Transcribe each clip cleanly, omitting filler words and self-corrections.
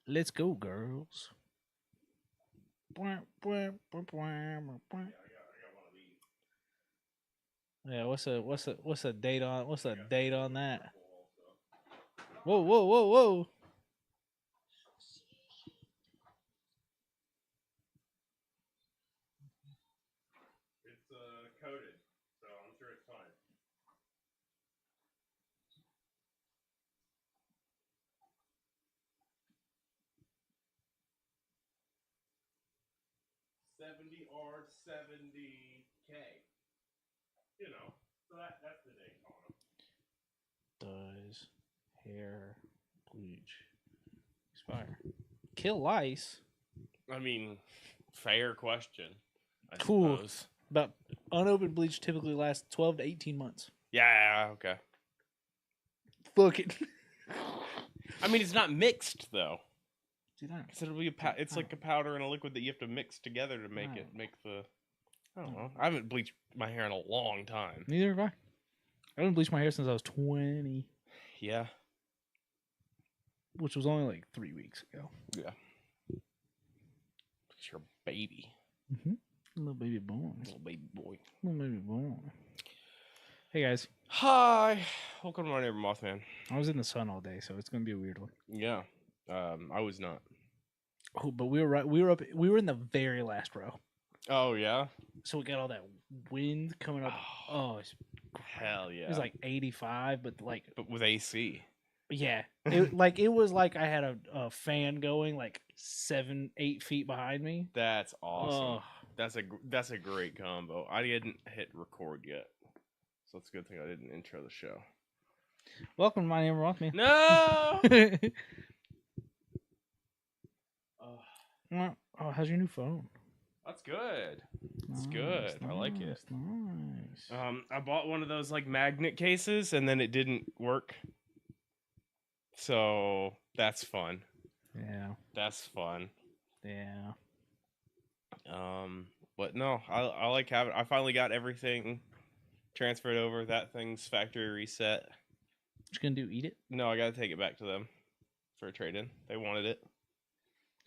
Let's go, girls. Yeah, what's a date on that? Whoa, whoa, whoa, whoa. It's coated, so I'm sure it's fine. $70R70K. You know, so that's the date on them. Does hair bleach expire? Kill lice. I mean, fair question. I Cool. suppose. But unopened bleach typically lasts 12 to 18 months. Yeah, okay. Fuck it. I mean, it's not mixed though. See that? It'll be it's like a powder and a liquid that you have to mix together to make it make the. I don't know. I haven't bleached my hair in a long time. Neither have I. I haven't bleached my hair since I was 20. Yeah. Which was only like 3 weeks ago. Yeah. It's your baby. Mm-hmm. Little baby boy. Little baby boy. Little baby boy. Hey guys. Hi. Welcome to my Neighbor Mothman. I was in the sun all day, so it's gonna be a weird one. Yeah. I was not. Oh, but we were in the very last row. Oh yeah. So we got all that wind coming up. Oh, it's hell yeah. It was like 85, but with AC. Yeah, it was like I had a fan going like 7-8 feet behind me. That's awesome. Oh. That's a great combo. I didn't hit record yet, so it's a good thing I didn't intro the show. Welcome to my Neighbor Mothman. No. Oh, how's your new phone? That's good. It's good. I like it. Nice. I bought one of those like magnet cases, and then it didn't work. So that's fun. Yeah. That's fun. Yeah. But no, I like having. I finally got everything transferred over. That thing's factory reset. What you gonna do? Eat it? No, I gotta take it back to them for a trade-in. They wanted it.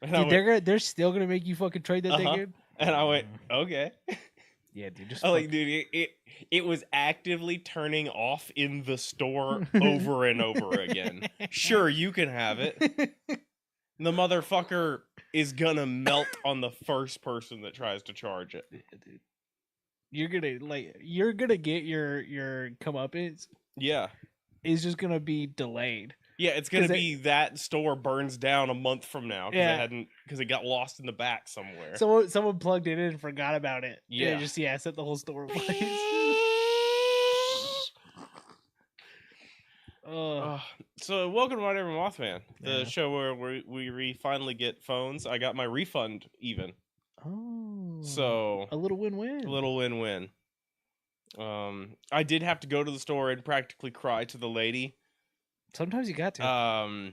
Dude, they're still gonna make you fucking trade that thing in? And I went, okay. Yeah, dude. Just dude, it was actively turning off in the store over and over again. Sure, you can have it. The motherfucker is gonna melt on the first person that tries to charge it. Yeah, dude. You're gonna get your comeuppance. Yeah. It's just gonna be delayed. Yeah, it's gonna be that store burns down a month from now because it got lost in the back somewhere. Someone plugged it in and forgot about it. Yeah, and it set the whole store ablaze. So welcome to my Neighbor Mothman, the show where we finally get phones. I got my refund even. Oh, so a little win-win. A little win-win. I did have to go to the store and practically cry to the lady. Sometimes you got to.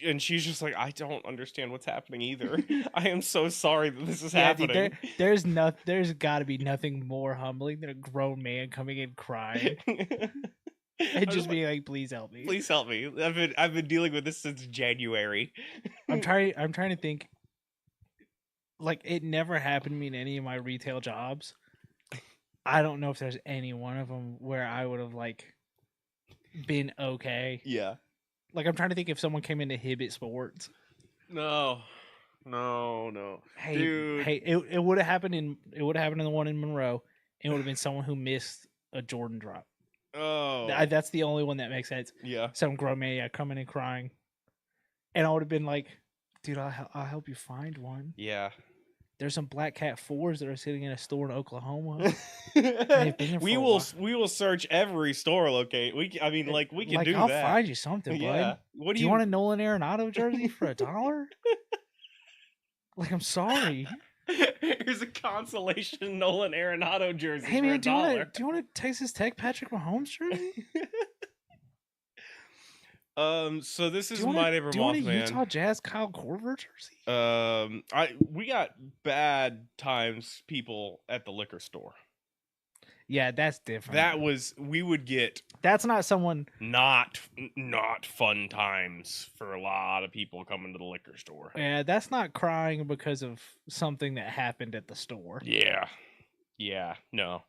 And she's just like, I don't understand what's happening either. I am so sorry that this is happening. Dude, there's got to be nothing more humbling than a grown man coming in crying and just being like, "Please help me. Please help me. I've been dealing with this since January." I'm trying to think. Like, it never happened to me in any of my retail jobs. I don't know if there's any one of them where I would have like been okay. Yeah. Like, I'm trying to think if someone came into Hibbett Sports. No. Hey, dude. It would have happened in the one in Monroe. It would have been someone who missed a Jordan drop. Oh. That's the only one that makes sense. Yeah. Some grown man coming and crying. And I would have been like, dude, I'll help you find one. Yeah. There's some Black Cat 4s that are sitting in a store in Oklahoma. We will search every store locate. We can do that. I'll find you something, bud. What do you want a Nolan Arenado jersey for $1? Like, I'm sorry. Here's a consolation Nolan Arenado jersey. Hey man, do you want a Texas Tech Patrick Mahomes jersey? So this is my Neighbor Mothman. Do you want a Utah Jazz Kyle Korver jersey? We got bad times people at the liquor store. Yeah, that's different. That was, we would get That's not someone. not fun times for a lot of people coming to the liquor store. Yeah, that's not crying because of something that happened at the store. Yeah, no,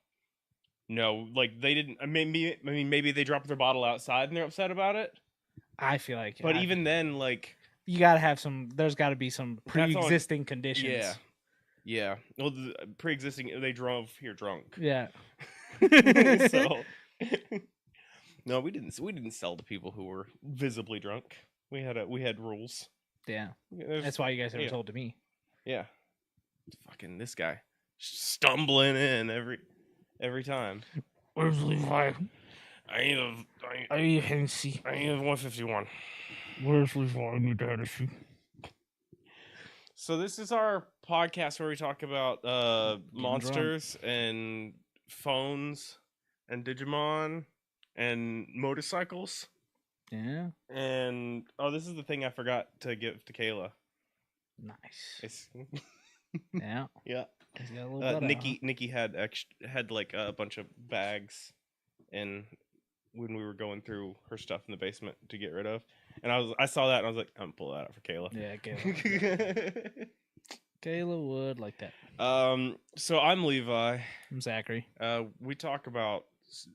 like they didn't. Maybe they dropped their bottle outside and they're upset about it. I feel like, But even then, like, you gotta have some. There's got to be some That's on- pre-existing conditions. yeah. Well, the pre-existing, they drove here drunk. Yeah. So, no, we didn't sell to people who were visibly drunk. We had rules. Yeah. There's- That's why you guys never yeah. told to me. Yeah. Fucking this guy stumbling in every time. Where's Levi? I need I can see. a 151. Where's Levi? I need to see. So this is our podcast where we talk about monsters and phones and Digimon and motorcycles. Yeah. And this is the thing I forgot to give to Kayla. Nice. It's Yeah. yeah. He's got a little butt out, Nikki had like a bunch of bags, and when we were going through her stuff in the basement to get rid of, and I saw that and I was like, I'm gonna pull that out for Kayla. Yeah, Kayla. Kayla would like that. So I'm Levi. I'm Zachary. We talk about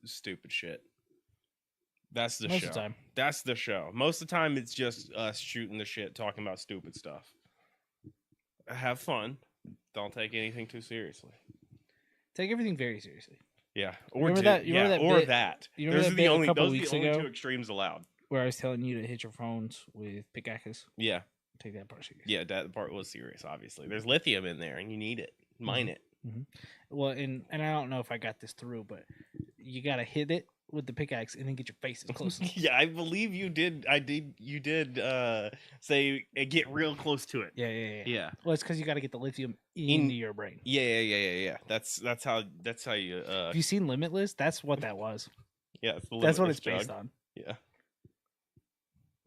stupid shit. That's the Most show. of the time. That's the show. Most of the time, it's just us shooting the shit, talking about stupid stuff. Have fun. Don't take anything too seriously. Take everything very seriously. Yeah, Remember that bit? You remember that bit a couple weeks ago? Two extremes allowed. Where I was telling you to hit your phones with pickaxes. Yeah, take that part serious. Yeah, that part was serious. Obviously, there's lithium in there, and you need it. Mine it. Mm-hmm. Well, and I don't know if I got this through, but you gotta hit it with the pickaxe and then get your face as close. Yeah, I believe you did. You did say get real close to it. Yeah. Well, it's because you got to get the lithium into your brain. Yeah. That's how you. Have you seen Limitless? That's what that was. Yeah, that's what it's based on. Yeah.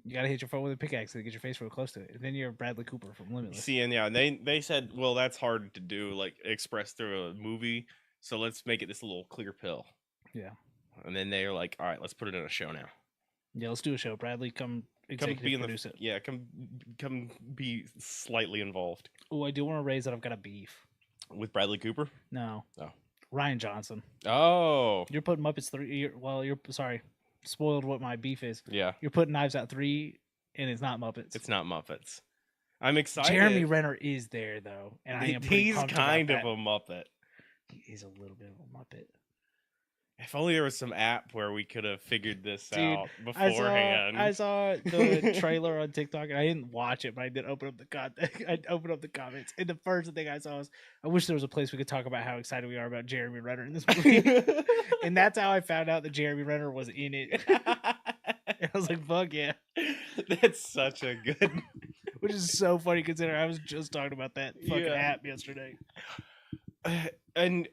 You gotta hit your phone with a pickaxe and get your face real close to it. And then you're Bradley Cooper from Limitless. See, and they said, well, that's hard to do, like express through a movie. So let's make it this little clear pill. Yeah. And then they're like, all right, let's put it in a show now. Yeah, let's do a show. Bradley, come executive produce it. Yeah, come be slightly involved. Oh, I do want to raise that I've got a beef. With Bradley Cooper? No. Oh. Ryan Johnson. Oh. You're putting Muppets 3. You're sorry. Spoiled what my beef is. Yeah. You're putting Knives Out 3, and it's not Muppets. It's not Muppets. I'm excited. Jeremy Renner is there, though. And I am he's kind of a Muppet. He is a little bit of a Muppet. If only there was some app where we could have figured this out beforehand. I saw the trailer on TikTok, and I didn't watch it, but I did open up the comments, and the first thing I saw was, I wish there was a place we could talk about how excited we are about Jeremy Renner in this movie. And that's how I found out that Jeremy Renner was in it. I was like, fuck yeah. That's such a good... Which is so funny considering I was just talking about that fucking app yesterday. And...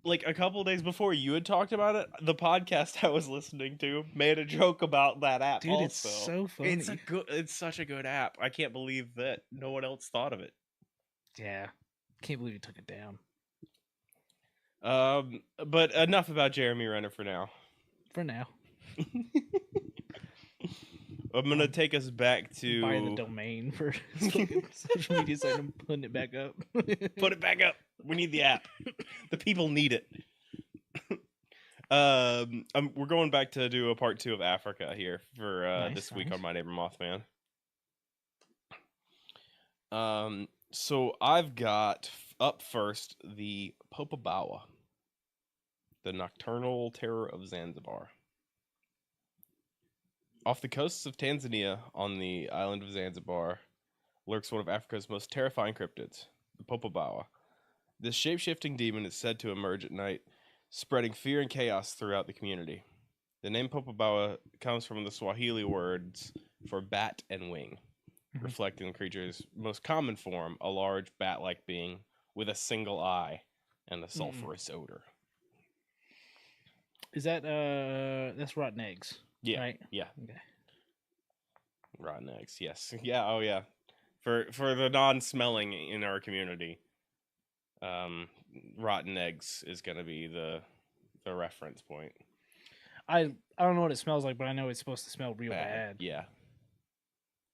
like a couple of days before you had talked about it, the podcast I was listening to made a joke about that app. Dude, also. It's so funny. It's such a good app. I can't believe that no one else thought of it. Yeah, can't believe you took it down. But enough about Jeremy Renner for now. For now, I'm gonna take us back to buying the domain for social media site and putting it back up. Put it back up. We need the app. The people need it. We're going back to do a part 2 of Africa here for this week on My Neighbor Mothman. So I've got up first the Popobawa, the nocturnal terror of Zanzibar. Off the coasts of Tanzania, on the island of Zanzibar, lurks one of Africa's most terrifying cryptids, the Popobawa. This shape-shifting demon is said to emerge at night, spreading fear and chaos throughout the community. The name Popobawa comes from the Swahili words for bat and wing, reflecting the creature's most common form, a large bat-like being with a single eye and a sulfurous odor. Is that that's rotten eggs? Yeah. Right? Yeah. Okay. Rotten eggs. Yes. Yeah. Oh, yeah. For the non-smelling in our community, rotten eggs is going to be the the reference point. I don't know what it smells like, but I know it's supposed to smell real Bad. bad. Yeah.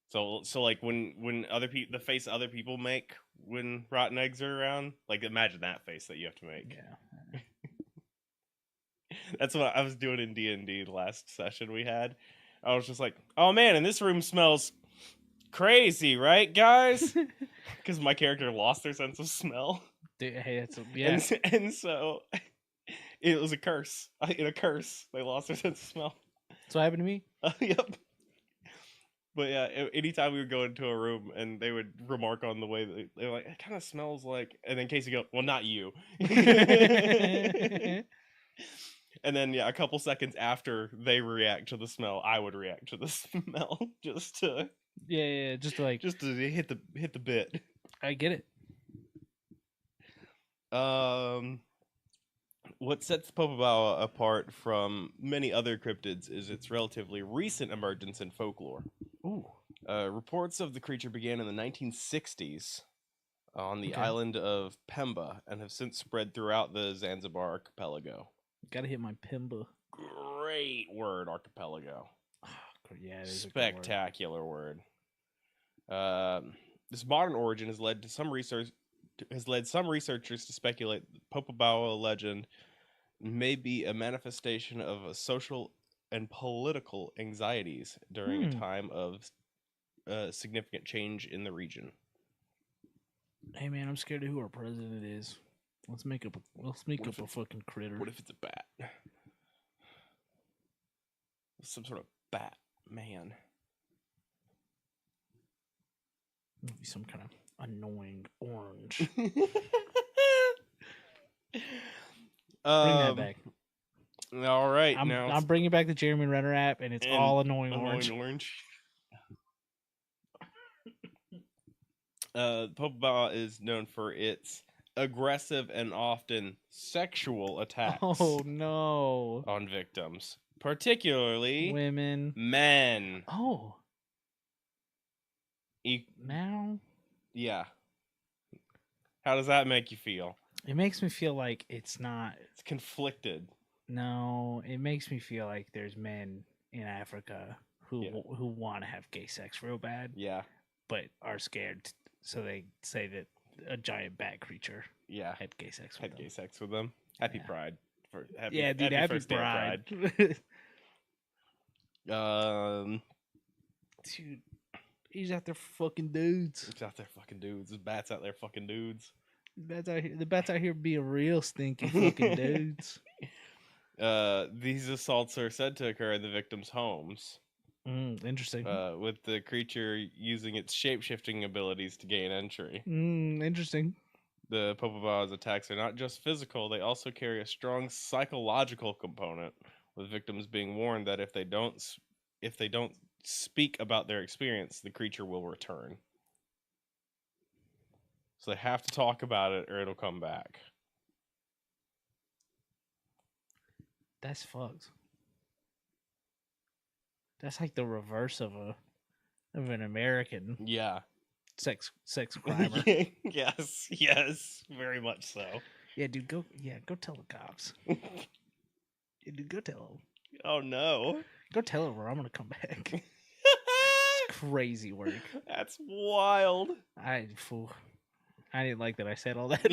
So like when other people, the face other people make when rotten eggs are around, like imagine that face that you have to make. Yeah. That's what I was doing in D&D the last session we had. I was just like, oh man, and this room smells crazy, right, guys? Because my character lost their sense of smell. Dude, hey, it's yeah. And so it was a curse. In a curse, they lost their sense of smell. That's what happened to me. Yep. But yeah, anytime we would go into a room and they would remark on the way they're like, it kind of smells like, and then Casey go, well, not you. And then yeah, a couple seconds after they react to the smell, I would react to the smell just to just to hit the bit. I get it. What sets Popobawa apart from many other cryptids is its relatively recent emergence in folklore. Ooh. Reports of the creature began in the 1960s on the island of Pemba and have since spread throughout the Zanzibar archipelago. Gotta hit my Pemba. Great word, archipelago. Oh, yeah, it is spectacular word. This modern origin has led some researchers to speculate that the Popobawa legend may be a manifestation of a social and political anxieties during a time of significant change in the region. Hey man, I'm scared of who our president is. Let's make up a fucking critter. What if it's a bat? Some sort of bat man. Maybe some kind of annoying orange. Bring that back. All right, I'm bringing back the Jeremy Renner app, and it's all annoying orange. Popobawa is known for its aggressive and often sexual attacks. Oh no! On victims, particularly women, men. Oh. Now? Yeah. How does that make you feel? It makes me feel like it's not. It's conflicted. No, it makes me feel like there's men in Africa who want to have gay sex real bad. Yeah. But are scared, so they say that a giant bat creature. Had gay sex with them. Happy Pride happy Pride. Dude. He's out there fucking dudes. The bat's out there fucking dudes. The bats out here being real stinky fucking dudes. These assaults are said to occur in the victims' homes. Interesting. With the creature using its shape-shifting abilities to gain entry. Interesting. The Popobawa's attacks are not just physical, they also carry a strong psychological component, with victims being warned that if they don't speak about their experience, the creature will return. So they have to talk about it or it'll come back. That's fucked. That's like the reverse of an American. Yeah. Sex crimer. yes, very much so. Yeah, dude, go tell the cops. Yeah, dude, go tell them. Oh no. Go tell them or I'm gonna come back. It's crazy work. That's wild. I didn't like that I said all that.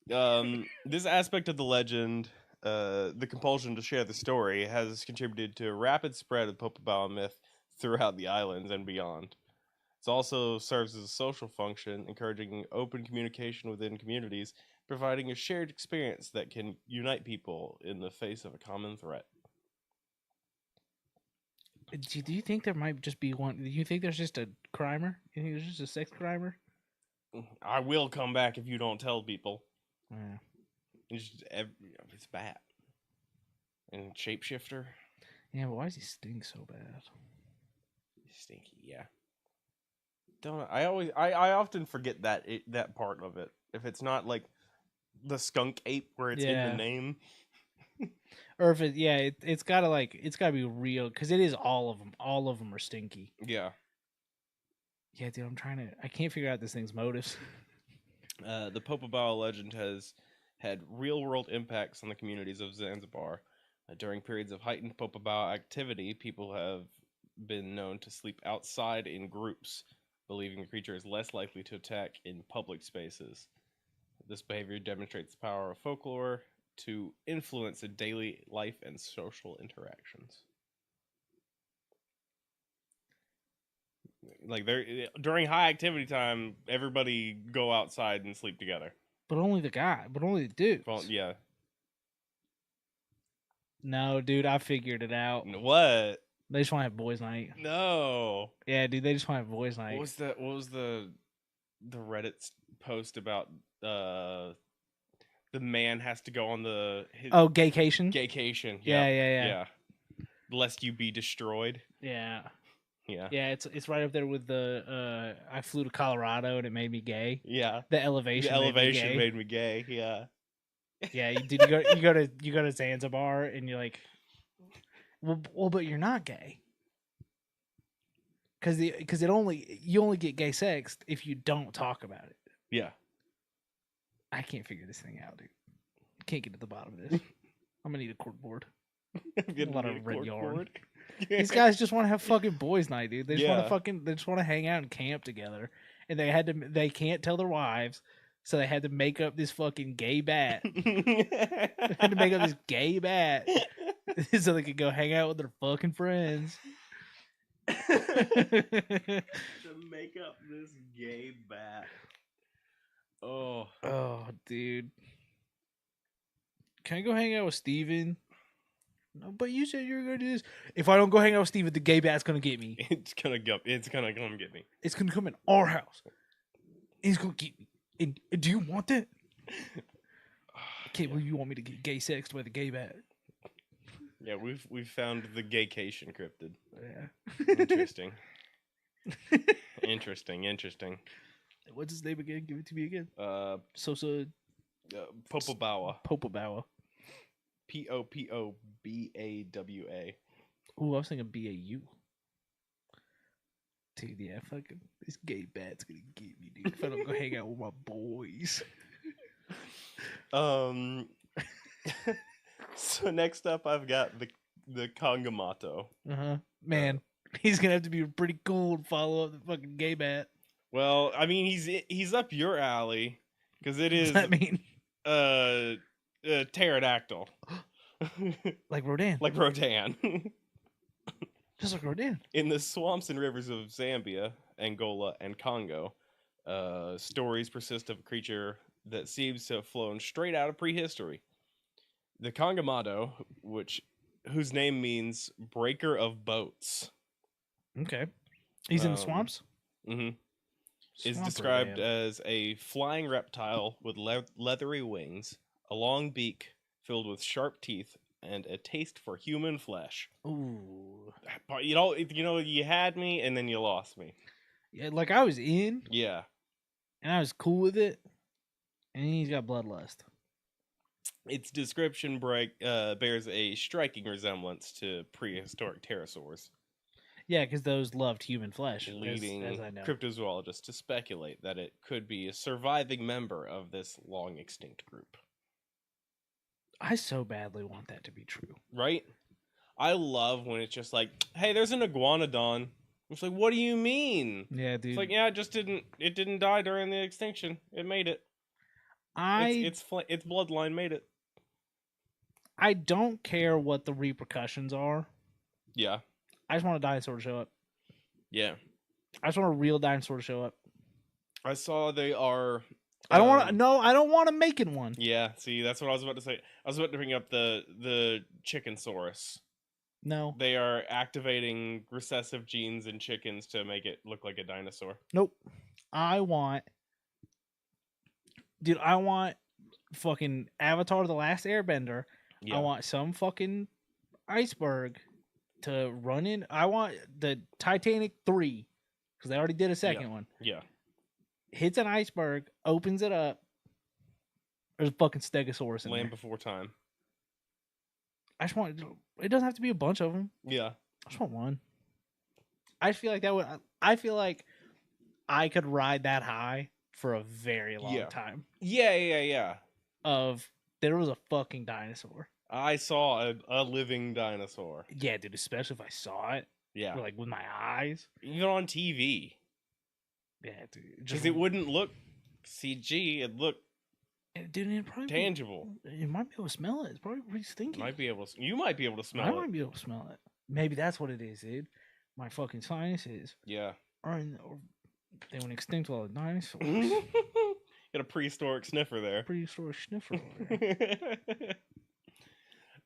Yeah. This aspect of the legend, the compulsion to share the story, has contributed to a rapid spread of Popobawa myth throughout the islands and beyond. It also serves as a social function, encouraging open communication within communities, providing a shared experience that can unite people in the face of a common threat. Do you think there might just be one? Do you think there's just a crimer? You think there's just a sex crimer? I will come back if you don't tell people. Yeah. It's bat. And shapeshifter. Yeah, but why does he stink so bad? Stinky, yeah. I often forget that part of it. If it's not like the skunk ape where it's in the name. Or if it's gotta be real, because it is all of them. All of them are stinky. Yeah. Yeah, dude, I can't figure out this thing's motives. The Popabao legend has had real-world impacts on the communities of Zanzibar. During periods of heightened Popabao activity, people have been known to sleep outside in groups, believing the creature is less likely to attack in public spaces. This behavior demonstrates the power of folklore to influence daily life and social interactions. Like during high activity time, everybody go outside and sleep together. But only the guy. But only the dudes. Well, yeah. No, dude, I figured it out. What? They just want to have boys' night. No. Yeah, dude, they just want to have boys' night. What was the Reddit post about the man has to go on his gaycation? Gaycation. Yeah. Lest you be destroyed. Yeah. Yeah. Yeah, it's right up there with the I flew to Colorado and it made me gay. Yeah. The elevation. Made me gay. Yeah. Yeah, you go to Zanzibar and you're like, well, but you're not gay. Because you only get gay sex if you don't talk about it. Yeah. I can't figure this thing out, dude. Can't get to the bottom of this. I'm gonna need a cork board. A lot of red yarn. These guys just want to have fucking boys' night, dude. They just want to hang out and camp together. And they can't tell their wives, so they had to make up this fucking gay bat. They had to make up this gay bat so they could go hang out with their fucking friends. To make up this gay bat. Oh, dude. Can I go hang out with Steven? No, but you said you were gonna do this. If I don't go hang out with Steven, the gay bat's gonna get me. It's gonna come get me. It's gonna come in our house. He's gonna get me. And do you want that? Okay, well, you want me to get gay sexed by the gay bat? Yeah, we've found the gaycation cryptid. Yeah. Interesting. Interesting. What's his name again? Give it to me again. Sosa. Popobawa. Popobawa. Popobawa. Ooh, I was thinking BAU. Dude, yeah, fucking this gay bat's gonna get me, dude. If I don't go hang out with my boys. So next up, I've got the Kangamato. Man, he's gonna have to be pretty cool and follow up the fucking gay bat. Well, I mean, he's up your alley because it is. What does that mean? Pterodactyl. Like Rodan. Like Rodan. Just like Rodan. In the swamps and rivers of Zambia, Angola, and Congo, stories persist of a creature that seems to have flown straight out of prehistory. The Kangamato, whose name means breaker of boats. Okay. He's in the swamps? Mm-hmm. Is described as a flying reptile with leathery wings, a long beak filled with sharp teeth, and a taste for human flesh. Ooh. But you had me and then you lost me. Yeah, like I was in. Yeah. And I was cool with it. And he's got bloodlust. Its description bears a striking resemblance to prehistoric pterosaurs. Yeah, because those loved human flesh. Leading as I know. cryptozoologists to speculate that it could be a surviving member of this long extinct group. I so badly want that to be true. Right? I love when it's just like, hey, there's an iguanodon. It's like, what do you mean? Yeah, dude. It's like, yeah, it didn't die during the extinction. It made it. Its bloodline made it. I don't care what the repercussions are. Yeah. I just want a dinosaur to show up. Yeah. I just want a real dinosaur to show up. I saw they are. I don't want to. No, I don't want to make one. Yeah. See, that's what I was about to say. I was about to bring up the Chickensaurus. No. They are activating recessive genes in chickens to make it look like a dinosaur. Nope. I want fucking Avatar: The Last Airbender. Yeah. I want some fucking iceberg to run in. I want the Titanic 3 because they already did a second one. Yeah. Hits an iceberg, opens it up. There's a fucking Stegosaurus in Land there. Before Time. I just want. It doesn't have to be a bunch of them. Yeah. I just want one. I feel like that would. I feel like I could ride that high for a very long Yeah. time. Yeah. There was a fucking dinosaur. I saw a living dinosaur. Yeah, dude, especially if I saw it. Yeah. Or, like, with my eyes. Even on TV. Yeah, dude. Because it wouldn't look CG, it'd look dude, it probably tangible. You might be able to smell it. It's probably pretty stinky. You might be able to smell it. I might be able to smell it. Maybe that's what it is, dude. My fucking sinuses. Yeah. They went extinct with all the dinosaurs. Got a prehistoric sniffer there. Prehistoric sniffer over there.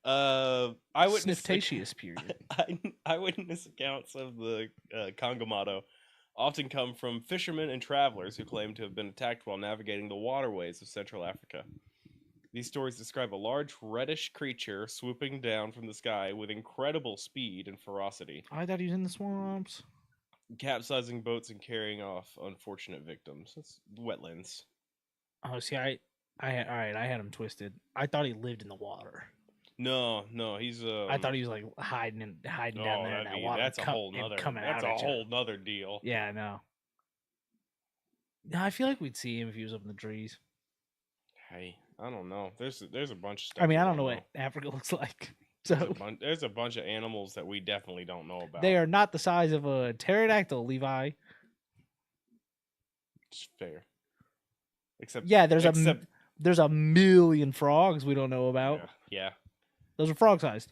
Sniftatious period. Eyewitness accounts of the Kangamato often come from fishermen and travelers who claim to have been attacked while navigating the waterways of Central Africa. These stories describe a large reddish creature swooping down from the sky with incredible speed and ferocity, I thought he was in the swamps. capsizing boats and carrying off unfortunate victims. That's wetlands. Oh, see, I had him twisted. I thought he lived in the water. No, he's I thought he was like hiding down there in that water. That's a whole nother deal. Yeah, I know. No, I feel like we'd see him if he was up in the trees. Hey, I don't know. There's a bunch of stuff. I mean, I don't know what Africa looks like. So there's a bunch of animals that we definitely don't know about. They are not the size of a pterodactyl, Levi. It's fair. Except there's a million frogs we don't know about. Yeah. Those are frog sized.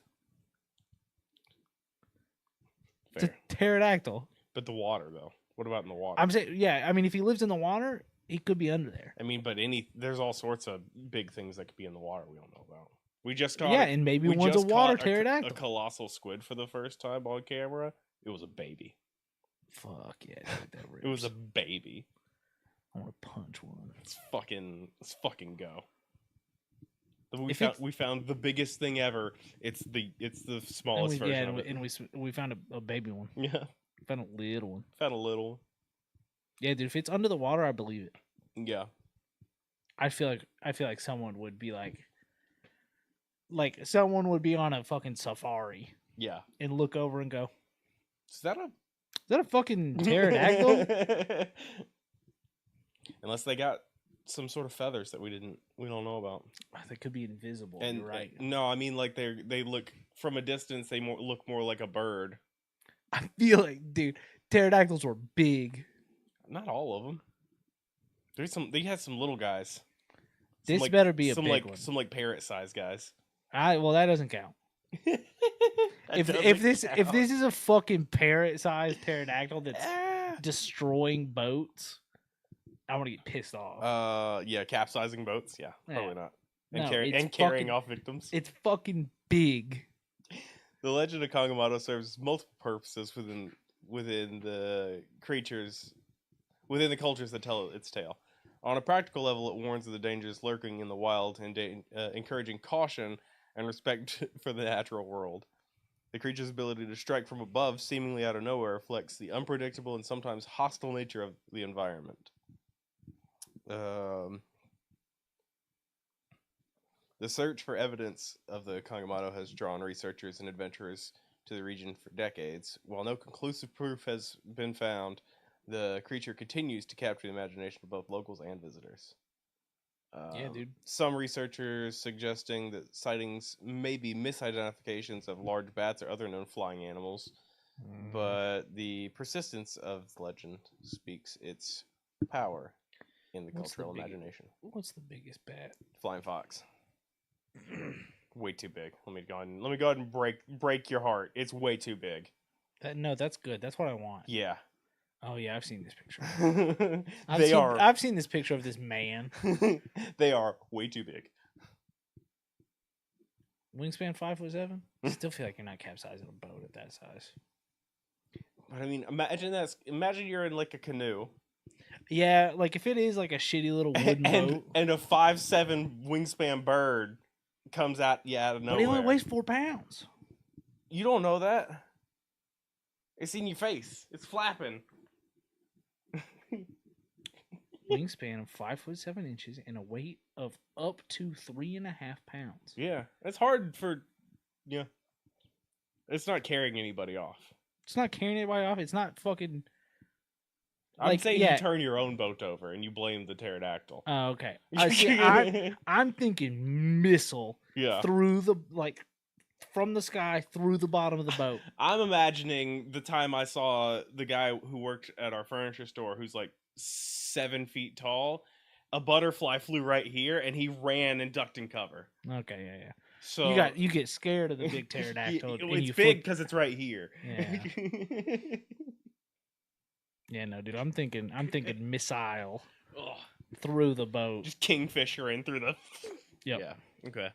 Fair. It's a pterodactyl. But the water though. What about in the water? I'm saying, yeah. I mean, if he lives in the water, he could be under there. I mean, but there's all sorts of big things that could be in the water we don't know about. We just caught and maybe one's a water pterodactyl. A colossal squid for the first time on camera. It was a baby. Fuck yeah, that rips. It was a baby. I want to punch one. Let's fucking go. We found the biggest thing ever. It's the smallest version of it. And we found a baby one. Yeah. Found a little one. Found a little. Yeah, dude. If it's under the water, I believe it. Yeah. I feel like someone would be like someone would be on a fucking safari. Yeah. And look over and go, Is that a fucking pterodactyl? Unless they got some sort of feathers that we don't know about. They could be invisible. And you're right. No, I mean like they look from a distance. They look more like a bird. I feel like, dude, pterodactyls were big. Not all of them. They had some little guys. This better be a big one. Some like parrot sized guys. Well, that doesn't count. If this is a fucking parrot sized pterodactyl that's destroying boats, I want to get pissed off. Yeah, capsizing boats. Yeah, probably not. And Carrying off victims. It's fucking big. The legend of Kangamato serves multiple purposes within the cultures that tell its tale. On a practical level, it warns of the dangers lurking in the wild and encouraging caution and respect for the natural world. The creature's ability to strike from above, seemingly out of nowhere, reflects the unpredictable and sometimes hostile nature of the environment. The search for evidence of the Kangamato has drawn researchers and adventurers to the region for decades. While no conclusive proof has been found, the creature continues to capture the imagination of both locals and visitors. Yeah, dude. Some researchers suggesting that sightings may be misidentifications of large bats or other known flying animals, but the persistence of the legend speaks its power in the cultural imagination. What's the biggest bat? Flying fox. Way too big. Let me go ahead and break your heart. It's way too big. No, that's good. That's what I want. Yeah. Oh yeah, I've seen this picture. I've seen this picture of this man. They are way too big. Wingspan 5'7". I still feel like you're not capsizing a boat at that size. But I mean, imagine you're in like a canoe. Yeah, like if it is like a shitty little wooden boat, and a 5'7" wingspan bird comes out of nowhere. But he only weighs 4 pounds. You don't know that. It's in your face. It's flapping. Wingspan of 5'7" and a weight of up to 3.5 pounds. Yeah, it's hard for. Yeah, it's not carrying anybody off. It's not carrying anybody off. It's not fucking. I'm like, saying yeah. you turn your own boat over and you blame the pterodactyl. Oh, okay. See, I'm thinking missile Yeah. through the from the sky through the bottom of the boat. I'm imagining the time I saw the guy who worked at our furniture store, who's like 7 feet tall. A butterfly flew right here, and he ran and ducked in cover. Okay, yeah. So you get scared of the big pterodactyl. and it's you big flip. because it's right here. Yeah. Yeah, no, dude. I'm thinking missile Ugh. through the boat. Just kingfisher in through the. Yep. Yeah. Okay.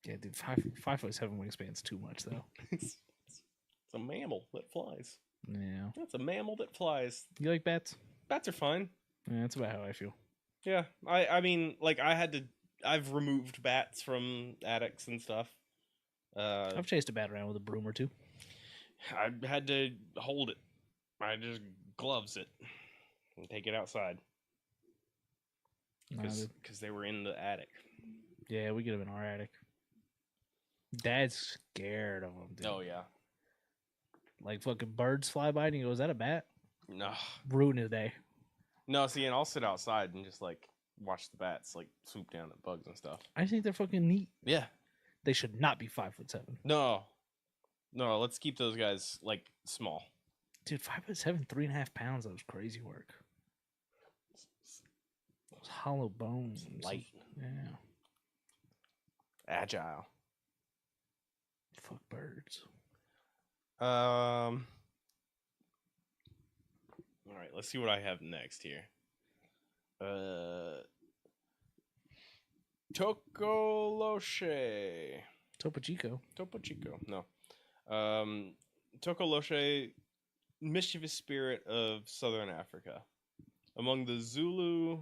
Yeah, dude. 5'7" wingspan's too much though. It's a mammal that flies. Yeah. That's a mammal that flies. You like bats? Bats are fine. Yeah, that's about how I feel. Yeah. I mean, like, I've removed bats from attics and stuff. I've chased a bat around with a broom or two. I had to hold it. I just gloves it and take it outside because they were in the attic. Yeah, we get them in our attic. Dad's scared of them, dude. Oh yeah. Like fucking birds fly by and he goes, "Is that a bat?" No. Ruin his day. No, see, and I'll sit outside and just like watch the bats like swoop down at bugs and stuff. I think they're fucking neat. Yeah. They should not be 5'7". No, let's keep those guys like small. Dude, 5'7", 3.5 pounds. That was crazy work. Those hollow bones. Light. Yeah. Agile. Fuck birds. All right, let's see what I have next here. Tokoloshe. Topo Chico. No. Tokoloshe, mischievous spirit of southern Africa. Among the Zulu,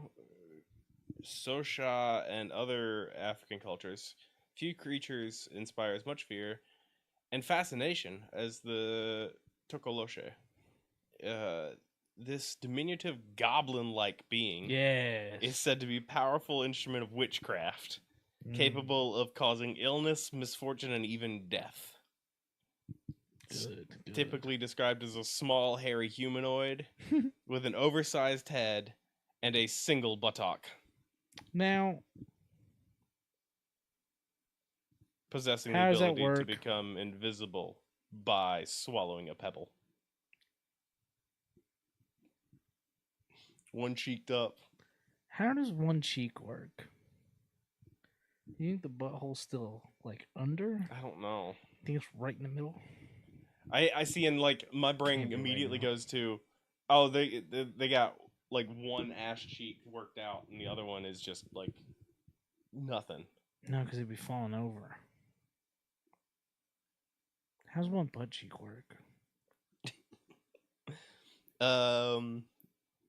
Sosha, and other African cultures, few creatures inspire as much fear and fascination as the Tokoloshe. This diminutive goblin-like being is said to be a powerful instrument of witchcraft, capable of causing illness, misfortune, and even death. Good. Typically described as a small, hairy humanoid with an oversized head and a single buttock. Now, possessing the ability to become invisible by swallowing a pebble. One cheeked up. How does one cheek work? You think the butthole's still like under? I don't know. I think it's right in the middle. I see, and like my brain immediately goes to, oh, they got like one ass cheek worked out, and the other one is just like nothing. No, because it'd be falling over. How's one butt cheek work?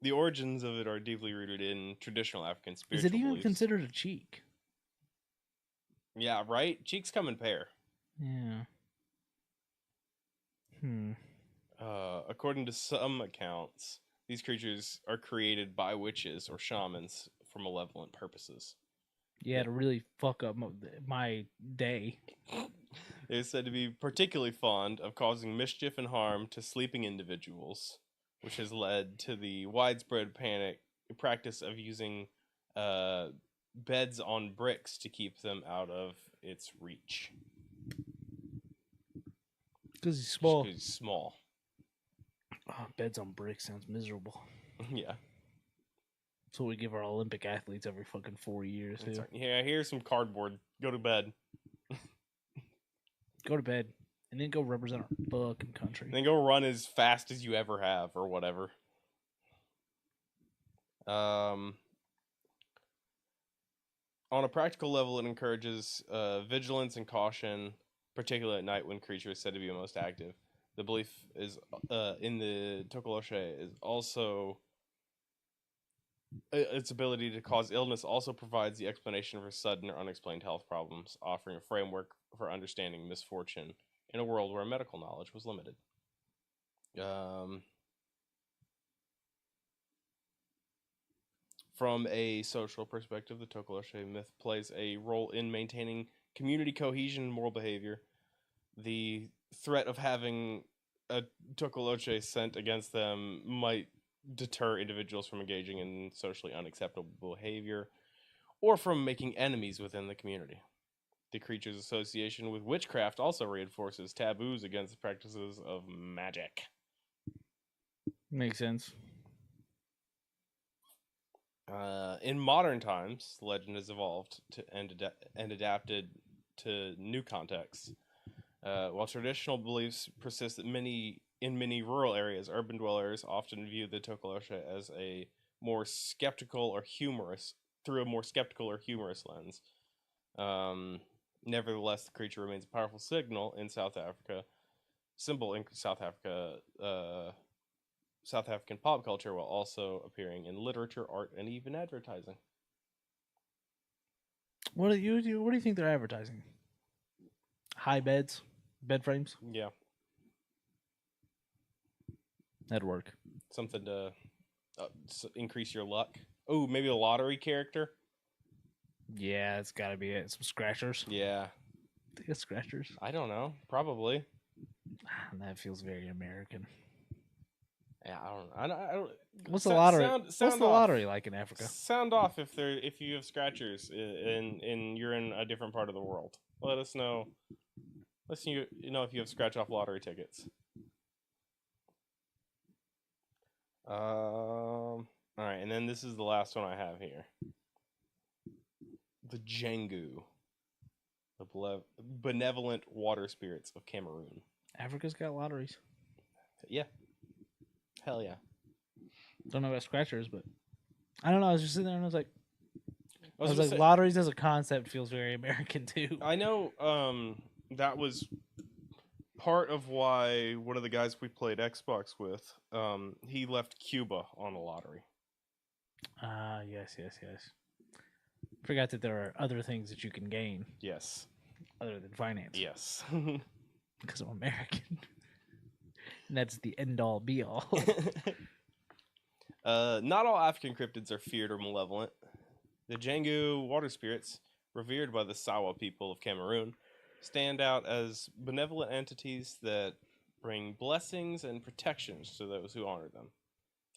The origins of it are deeply rooted in traditional African spiritual Is it even beliefs. considered a cheek? Yeah, right? Cheeks come in pair. Yeah. According to some accounts, these creatures are created by witches or shamans for malevolent purposes. Yeah, to really fuck up my day. It is said to be particularly fond of causing mischief and harm to sleeping individuals, which has led to the widespread practice of using beds on bricks to keep them out of its reach. Because he's small. He's small. Oh, beds on bricks sounds miserable. Yeah. That's what we give our Olympic athletes every fucking 4 years. Like, yeah, here's some cardboard. Go to bed. Go to bed. And then go represent our fucking country. And then go run as fast as you ever have, or whatever. On a practical level, it encourages vigilance and caution, particularly at night when creatures said to be most active. The belief is in the Tokoloshe is also its ability to cause illness also provides the explanation for sudden or unexplained health problems, offering a framework for understanding misfortune in a world where medical knowledge was limited. From a social perspective, the Tokoloshe myth plays a role in maintaining community cohesion and moral behavior. The threat of having a Tokoloche sent against them might deter individuals from engaging in socially unacceptable behavior or from making enemies within the community. The creature's association with witchcraft also reinforces taboos against the practices of magic. Makes sense. In modern times, the legend has evolved and adapted to new contexts. While traditional beliefs persist in many rural areas, urban dwellers often view the Tokoloshe as a more skeptical or humorous lens. Nevertheless, the creature remains a powerful symbol in South Africa. South African pop culture, while also appearing in literature, art, and even advertising. What do you think they're advertising? High bed frames. Yeah, That'd work. something to increase your luck. Oh, maybe a lottery character. Yeah, it's got to be it. Some scratchers. Yeah, Think of scratchers. I don't know. Probably. That feels very American. Yeah, I don't. What's the lottery? Sound What's the off. lottery like in Africa? Sound off if you have scratchers and you're in a different part of the world. Let us know. Let you know if you have scratch off lottery tickets. All right, and then this is the last one I have here. The Jengu, the benevolent water spirits of Cameroon. Africa's got lotteries. Yeah. Hell yeah. Don't know about scratchers, but I don't know. I was just sitting there and I was like, Say, lotteries as a concept feels very American too. I know that was part of why one of the guys we played Xbox with, he left Cuba on the lottery. Yes. Forgot that there are other things that you can gain. Yes. Other than finance. Yes. Because I'm American. And that's the end all be all. Not all African cryptids are feared or malevolent. The Jengu water spirits, revered by the Sawa people of Cameroon, stand out as benevolent entities that bring blessings and protections to those who honor them.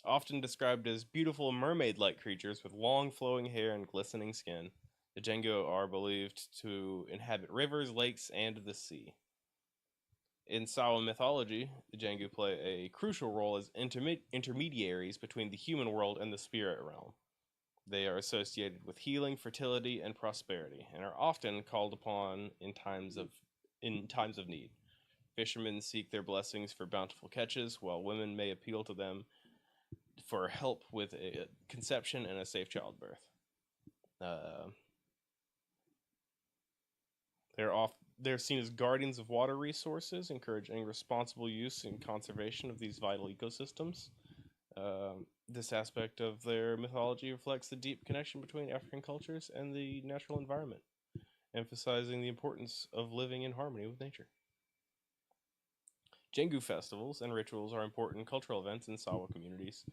Often described as beautiful mermaid-like creatures with long flowing hair and glistening skin, the Jengu are believed to inhabit rivers, lakes, and the sea. In Sawa mythology, the Jengu play a crucial role as intermediaries between the human world and the spirit realm. They are associated with healing, fertility, and prosperity, and are often called upon in times of need. Fishermen seek their blessings for bountiful catches, while women may appeal to them for help with a conception and a safe childbirth. They're seen as guardians of water resources, encouraging responsible use and conservation of these vital ecosystems. This aspect of their mythology reflects the deep connection between African cultures and the natural environment, emphasizing the importance of living in harmony with nature. Jengu festivals and rituals are important cultural events in Sawa communities.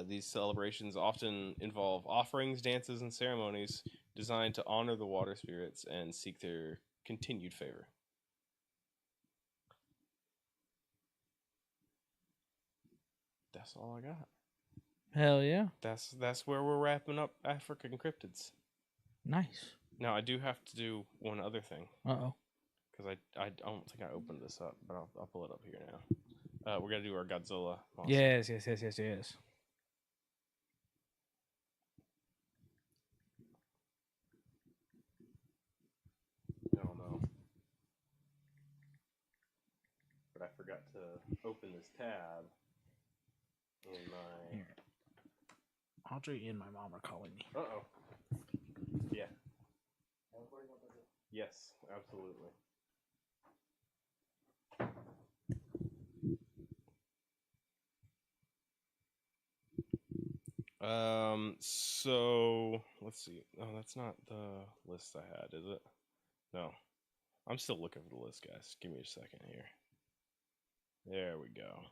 These celebrations often involve offerings, dances, and ceremonies designed to honor the water spirits and seek their continued favor. That's all I got. Hell yeah. That's where we're wrapping up African cryptids. Nice. Now I do have to do one other thing. Uh-oh. Because I don't think I opened this up, but I'll pull it up here now. We're gonna do our Godzilla monster. Yes. I don't know. But I forgot to open this tab in my... Here. Audrey and my mom are calling me. Uh-oh. Yeah. Yes, absolutely. So let's see. Oh, that's not the list I had, is it? No. I'm still looking for the list, guys. Give me a second here. There we go.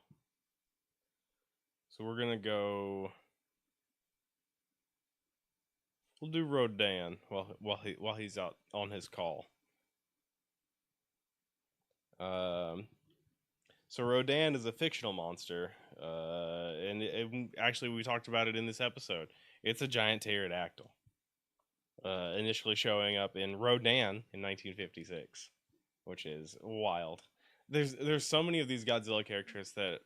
So we're gonna go. We'll do Rodan while he's out on his call. So Rodan is a fictional monster, and actually we talked about it in this episode. It's a giant pterodactyl, initially showing up in Rodan in 1956, which is wild. There's so many of these Godzilla characters that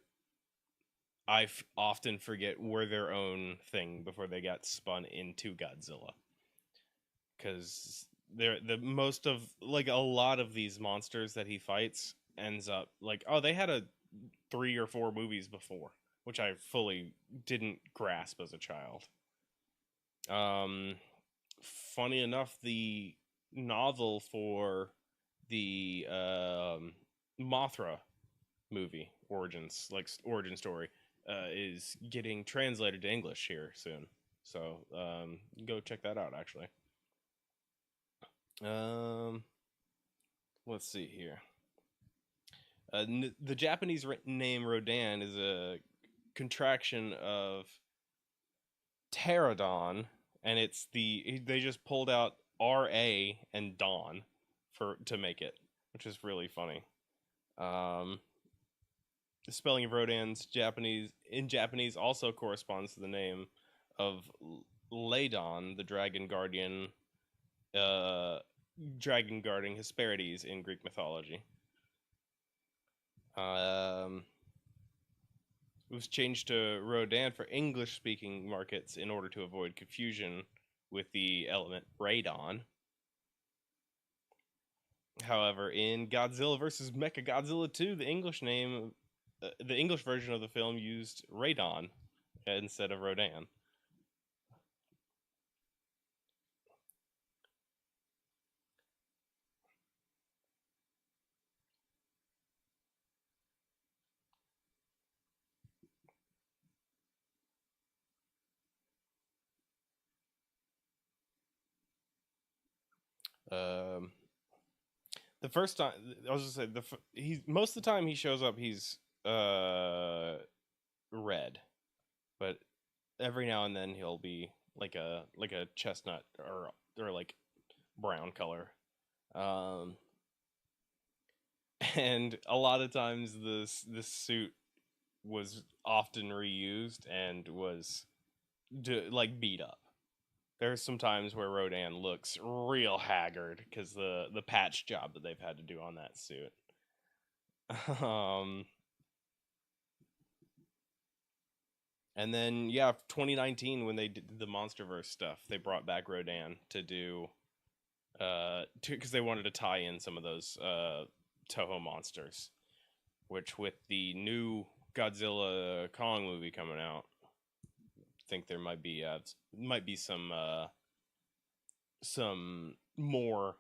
often forget were their own thing before they got spun into Godzilla, because a lot of these monsters that he fights ends up like, oh, they had a 3 or 4 movies before, which I fully didn't grasp as a child. Funny enough, the novel for the Mothra movie origin story is getting translated to English here soon, so go check that out. Actually, let's see here. The Japanese name Rodan is a contraction of pterodon, and they just pulled out RA and Don to make it, which is really funny. The spelling of Rodan's in Japanese also corresponds to the name of Ladon, the dragon guardian Hesperides in Greek mythology. It was changed to Rodan for English-speaking markets in order to avoid confusion with the element radon. However, in Godzilla vs. Mechagodzilla 2, the English version of the film used radon instead of Rodan. The first time I was just say most of the time he shows up, he's red, but every now and then he'll be like a chestnut or like brown color. And a lot of times this suit was often reused and was beat up. There's some times where Rodan looks real haggard because the patch job that they've had to do on that suit. And then 2019 when they did the MonsterVerse stuff, they brought back Rodan to do because they wanted to tie in some of those Toho monsters, which with the new Godzilla Kong movie coming out, I think there might be some more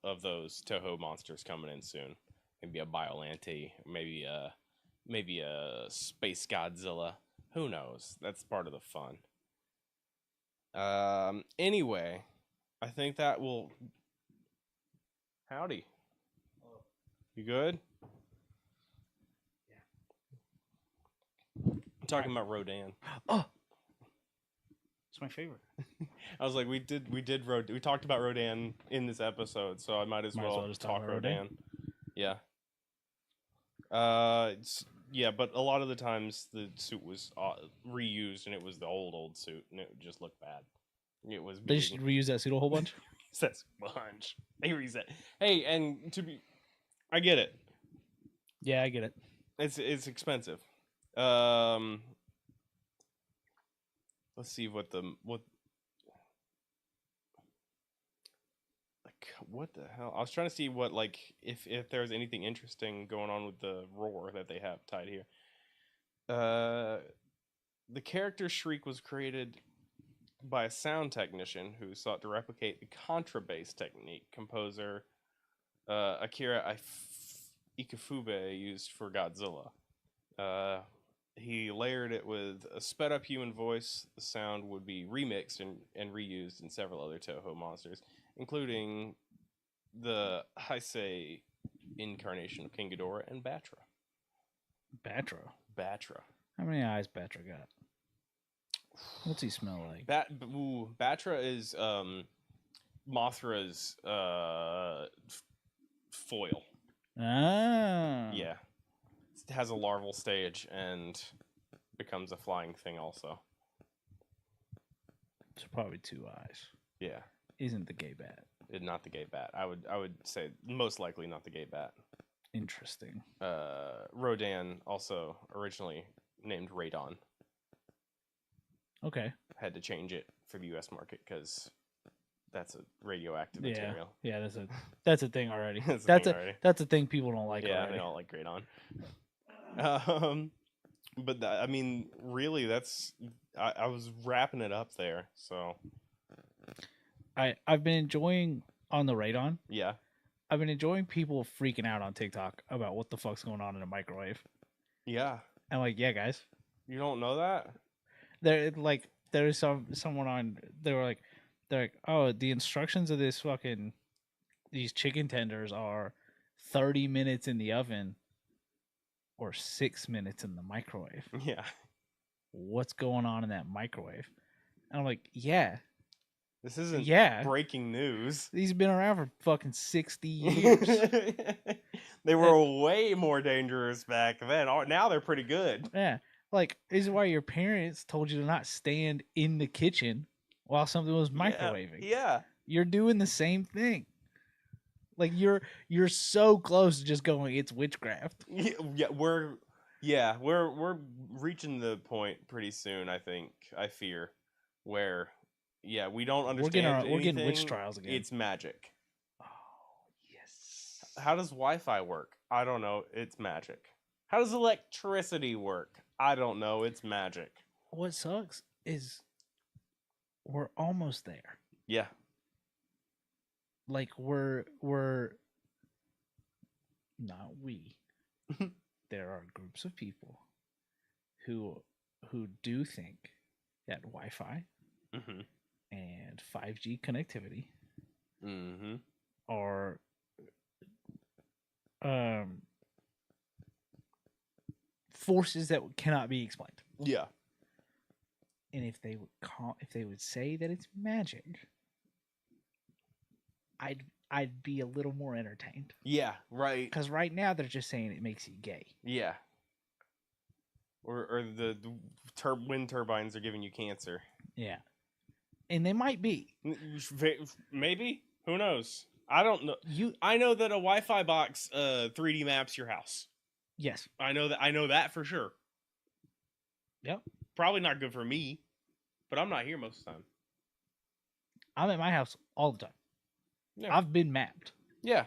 of those Toho monsters coming in soon. Maybe a Biollante, maybe a Space Godzilla. Who knows? That's part of the fun. Anyway, I think that will. Howdy. Hello. You good? Yeah. I'm talking about Rodan. Oh, it's my favorite. I was like, we talked about Rodan in this episode, so I might as well just talk about Rodan. Yeah. But a lot of the times the suit was reused, and it was the old suit, and it just looked bad. It was. They just reuse that suit a whole bunch. That's a bunch. They reset. Hey, and I get it. Yeah, I get it. It's expensive. Let's see what the hell. I was trying to see what if there's anything interesting going on with the roar that they have tied here. The character shriek was created by a sound technician who sought to replicate the contrabass technique composer Akira Ikefube used for Godzilla. He layered it with a sped up human voice. The sound would be remixed and reused in several other Toho monsters, including the Heisei incarnation of King Ghidorah and Batra. Batra. How many eyes Batra got? What's he smell like? Batra is Mothra's foil. Ah. Yeah. has a larval stage and becomes a flying thing also. It's probably 2 eyes. Yeah. Isn't the gay bat? Not the gay bat. I would say most likely not the gay bat. Interesting. Rodan, also originally named Radon. Okay. Had to change it for the U.S. market because that's a radioactive material. Yeah, that's a thing already. That's a thing people don't like. Yeah, already. they don't like Radon. But I mean, really, that's I was wrapping it up there. So I've been enjoying on the radon. Yeah. I've been enjoying people freaking out on TikTok about what the fuck's going on in a microwave. Yeah. I'm like, yeah, guys. You don't know that? There's someone on. They're like, oh, the instructions of these chicken tenders are 30 minutes in the oven or 6 minutes in the microwave. Yeah. What's going on in that microwave? And I'm like, yeah. This isn't breaking news. These have been around for fucking 60 years. They were way more dangerous back then. Now they're pretty good. Yeah. Like, this is why your parents told you to not stand in the kitchen while something was microwaving. Yeah. You're doing the same thing. Like, you're so close to just going, it's witchcraft. Yeah, we're reaching the point pretty soon, I think. I fear. Where we don't understand we're getting witch trials again. It's magic. Oh, yes. How does Wi-Fi work? I don't know. It's magic. How does electricity work? I don't know. It's magic. What sucks is we're almost there. Yeah. Like we're not we. There are groups of people who do think that Wi-Fi and 5G connectivity are forces that cannot be explained. Yeah. And if they would say that it's magic, I'd be a little more entertained. Yeah, right. Because right now they're just saying it makes you gay. Yeah. Or the wind turbines are giving you cancer. Yeah. And they might be. Maybe. Who knows? I don't know. I know that a Wi-Fi box 3D maps your house. Yes. I know that for sure. Yep. Probably not good for me, but I'm not here most of the time. I'm at my house all the time. Yeah. I've been mapped. Yeah.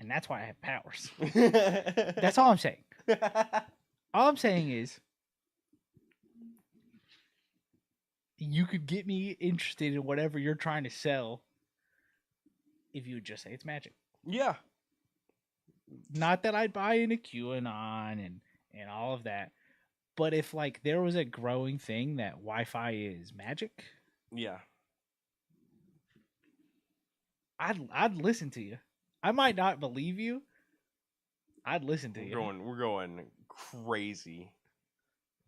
And that's why I have powers. That's all I'm saying. All I'm saying is you could get me interested in whatever you're trying to sell if you would just say it's magic. Yeah. Not that I'd buy into QAnon and all of that, but if like there was a growing thing that Wi-Fi is magic, yeah, I'd listen to you. I might not believe you. I'd listen to you. We're going crazy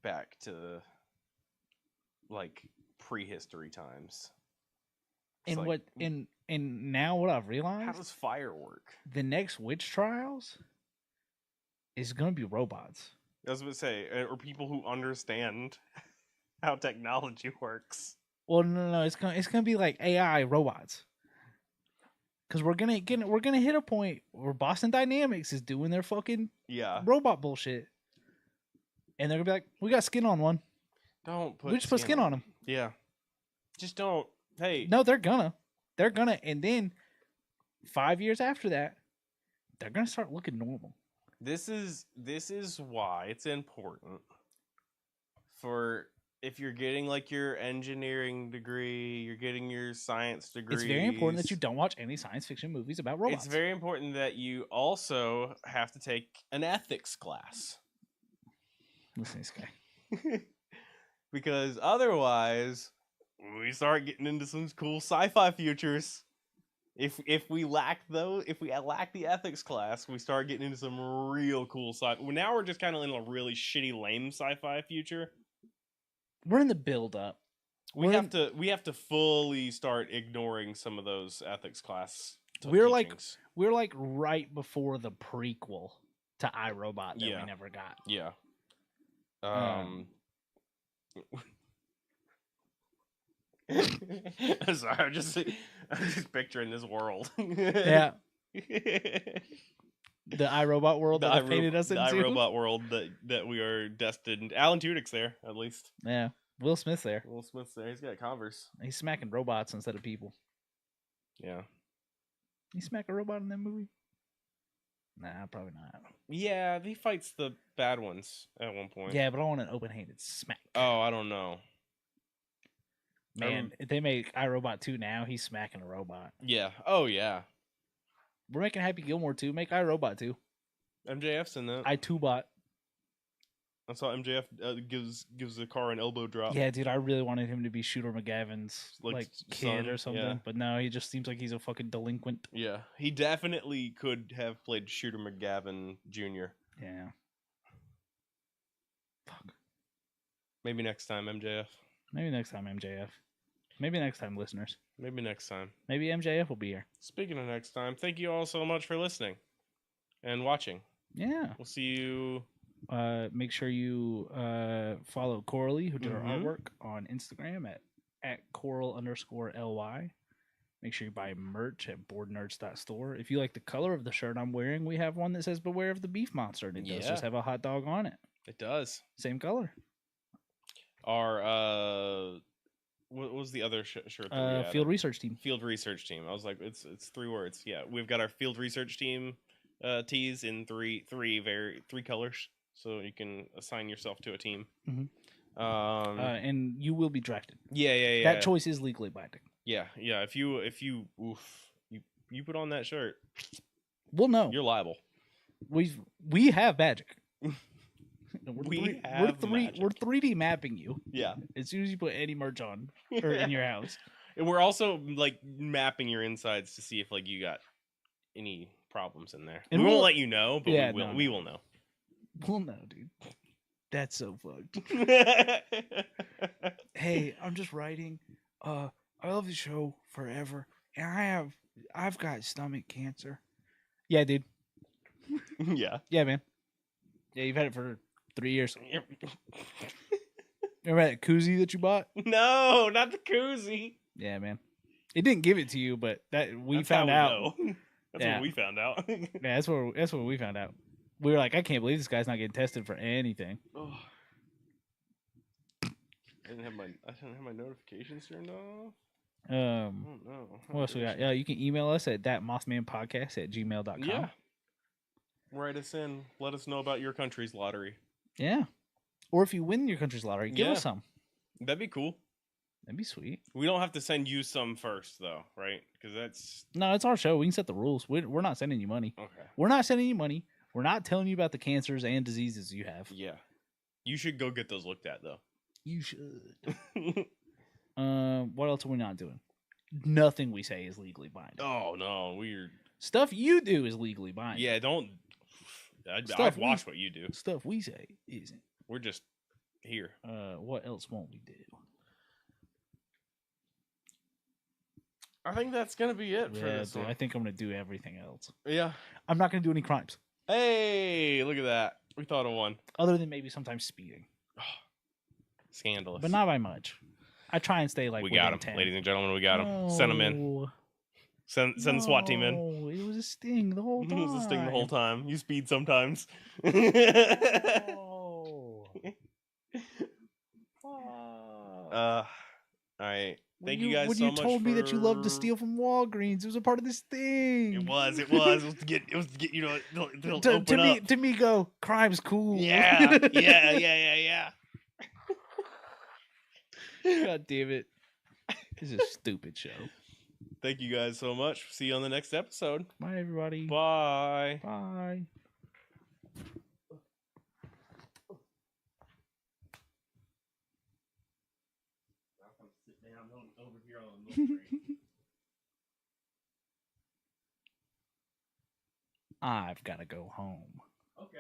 back to like prehistory times. And like, and now what I've realized, how does fire work? The next witch trials is going to be robots. I was going to say, or people who understand how technology works. Well, no, it's gonna be like AI robots. Because we're gonna hit a point where Boston Dynamics is doing their fucking robot bullshit, and they're gonna be like, "We got skin on one. We just put skin on them. Yeah, just don't. Hey, no, they're gonna, and then 5 years after that, they're gonna start looking normal. This is why it's important for. If you're getting like your engineering degree, you're getting your science degree. It's very important that you don't watch any science fiction movies about robots. It's very important that you also have to take an ethics class. Listen to this guy. Because otherwise, we start getting into some cool sci-fi futures. If we lack the ethics class, we start getting into some real cool sci-fi. Well, now we're just kind of in a really shitty, lame sci-fi future. We're in the build-up. We have to fully start ignoring some of those ethics class. We're like right before the prequel to iRobot that Yeah. we never got. Yeah. Sorry, I'm just picturing this world. Yeah. The iRobot world that they painted us the into. iRobot world that we are destined. Alan Tudyk's there, at least. Yeah. Will Smith's there. Will Smith's there. He's got Converse. He's smacking robots instead of people. Yeah. He smack a robot in that movie? Nah, probably not. Yeah, he fights the bad ones at one point. Yeah, but I want an open-handed smack. Oh, I don't know. Man, if they make iRobot 2 now, he's smacking a robot. Yeah. Oh, yeah. We're making Happy Gilmore 2. Make iRobot 2. MJF's in that. I2Bot. I saw MJF gives the car an elbow drop. Yeah, dude, I really wanted him to be Shooter McGavin's like kid son, or something, yeah. but no, he just seems like he's a fucking delinquent. Yeah, he definitely could have played Shooter McGavin Jr. Yeah. Fuck. Maybe next time, MJF. Maybe next time, MJF. Maybe next time, listeners. Maybe next time. Maybe MJF will be here. Speaking of next time, thank you all so much for listening and watching. Yeah. We'll see you. Make sure you follow Coralie, who did our Mhm. artwork, on Instagram at coral_ly. Make sure you buy merch at boardnerds.store. If you like the color of the shirt I'm wearing, we have one that says "Beware of the Beef Monster," and it does Yeah. just have a hot dog on it. It does. Same color. Our what was the other shirt that we had? Field research team. Field research team. I was like, it's 3 words. Yeah, we've got our field research team tees in three colors, so you can assign yourself to a team. Mhm. And you will be drafted. Yeah. That choice is legally binding. Yeah. If you put on that shirt, We'll know. you're liable. We have magic. We have magic. We're 3D mapping you Yeah, as soon as you put any merch on or in your house. and we're also like mapping your insides to see if like you got any problems in there. And we won't we'll- let you know, but Yeah, we will. no, We no. will know. We'll know, dude. That's so fucked. Hey, I'm just writing. I love the show forever, and I've got stomach cancer. Yeah, dude. Yeah. Yeah, man. Yeah, you've had it for 3 years. Remember that koozie that you bought? No, not the koozie. Yeah, man. It didn't give it to you, but that we That's found how out. we know. That's Yeah. what we found out. Yeah, that's what we found out. We were like, I can't believe this guy's not getting tested for anything. Oh. I didn't have my notifications turned off. Oh no. What else we got? Yeah, you can email us at thatmossmanpodcast@gmail.com. Yeah. Write us in. Let us know about your country's lottery. Yeah. Or if you win your country's lottery, give Yeah. us some. That'd be cool. That'd be sweet. We don't have to send you some first, though, right? Because that's No, it's our show. We can set the rules. We're not sending you money. okay. We're not sending you money. We're not telling you about the cancers and diseases you have. Yeah. You should go get those looked at, though. You should. What else are we not doing? Nothing we say is legally binding. Oh no, weird. Stuff you do is legally binding. Yeah, don't. Stuff I'd we- watch what you do. Stuff we say isn't. We're just here. What else won't we do? I think that's gonna be it for Yeah, this dude, one. I think I'm gonna do everything else. Yeah. I'm not gonna do any crimes Hey, look at that. We thought of one. other than maybe sometimes speeding, Scandalous. but not by much. I try and stay like we got within him, 10. ladies and gentlemen. We got him. Send him in. No. Send the SWAT team in. No, it was a sting the whole time. It was a sting the whole time. You speed sometimes. Oh. All right. Thank you guys when so you much. told me that you loved to for- steal from Walgreens, it was a part of this thing. It was. It was to get you know to open up. To me, go crime's cool. Yeah. God damn it! This is a stupid show. Thank you guys so much. See you on the next episode. Bye, everybody. Bye. Bye. I've got to go home. Okay.